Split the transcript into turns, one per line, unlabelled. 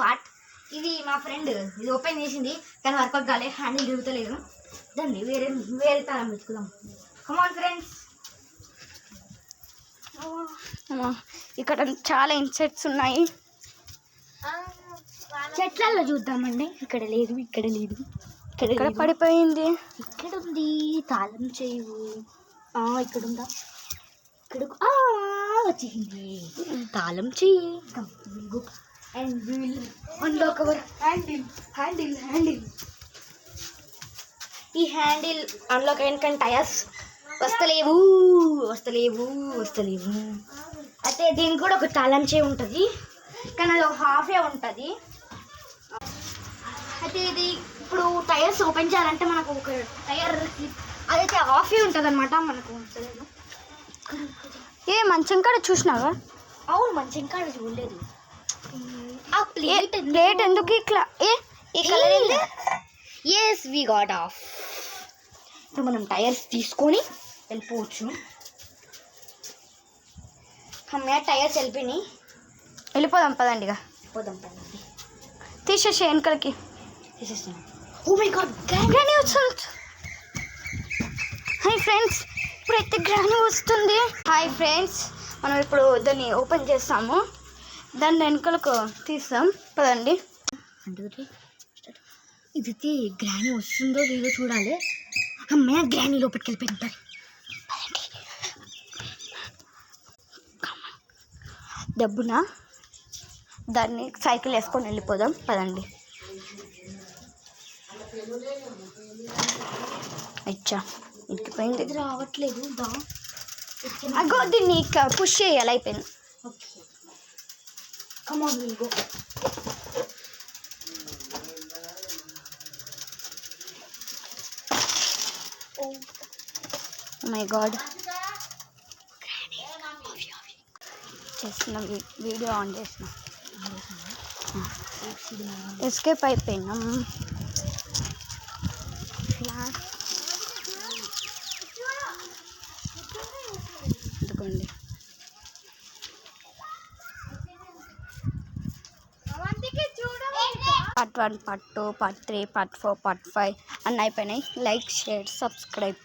Part. ఇది మా friend ఇది ఓపెన్ చేసింది కానీ వర్కౌట్ కాలే, హ్యాండిల్ తిరుగుతలేదు. దాన్ని వేరే తాళం పెట్టుకుందాం. Come on friends.
ఇక్కడ చాలా ఇన్సెక్ట్స్ ఉన్నాయి.
చెట్లలో చూద్దామండి. ఇక్కడ లేదు, ఇక్కడ లేదు,
ఇక్కడ పడిపోయింది.
ఇక్కడ ఉంది తాళం చేయు. ఇక్కడ ఉందా? ఇక్కడ వచ్చింది తాళం చెయ్యి. And will unlock our handle. ఈ హ్యాండిల్ అన్లాక్ అయిన కానీ టైర్స్ వస్తలేవు. అయితే దీనికి కూడా ఒక తాళం చేయి ఉంటుంది కానీ అది హాఫే ఉంటుంది. అయితే ఇది ఇప్పుడు టైర్స్ ఓపెన్ చేయాలంటే మనకు ఒక టైర్ అదైతే హాఫే ఉంటుంది అనమాట. మనకు తెలియదు.
మంచం కాడ చూసినావా?
అవును, మంచం కాడ చూడలేదు. ఆ
ప్లేట్ ఎందుకు ఇట్లా ఈ కలర్ ఏంది?
Yes we got off. ఇప్పుడు మనం టైర్స్ తీసుకొని వెళ్ళిపోవచ్చు. టైర్స్ వెళ్ళిపోయినాయి.
వెళ్ళిపోదాం పదండి. ఇక
పదండి.
తీసేసి వెనకలకి
తీసేస్తాను. ఓ మై గాడ్,
గ్రానీ వస్తుంది. హాయ్ ఫ్రెండ్స్, ఇప్పుడైతే గ్రానీ వస్తుంది. హాయ్ ఫ్రెండ్స్, మనం ఇప్పుడు దాన్ని ఓపెన్ చేస్తాము. దాన్ని వెనకలకు తీస్తాం పదండి.
ఇది గ్రానీ వస్తుందో లేదో చూడాలి. అమ్మాయి గ్రానీ లోపలికి వెళ్ళిపోయింటారు.
దబ్బున దాన్ని సైకిల్ వేసుకొని వెళ్ళిపోదాం పదండి. అచ్చా ఇంటిపోయింది,
ఇది రావట్లేదు.
అగో దీన్ని పుష్ చేయాలి. అయిపోయింది.
Okay, come on will go.
My God, చేసిన వీడియో ఆన్ చేసిన ఎస్కేప్ అయిపోయినాం. ఇదిగోండి. Part 1, part 2, part 3, part 4, part 5 అన్నీ అయిపోయినాయి. Like, share, subscribe.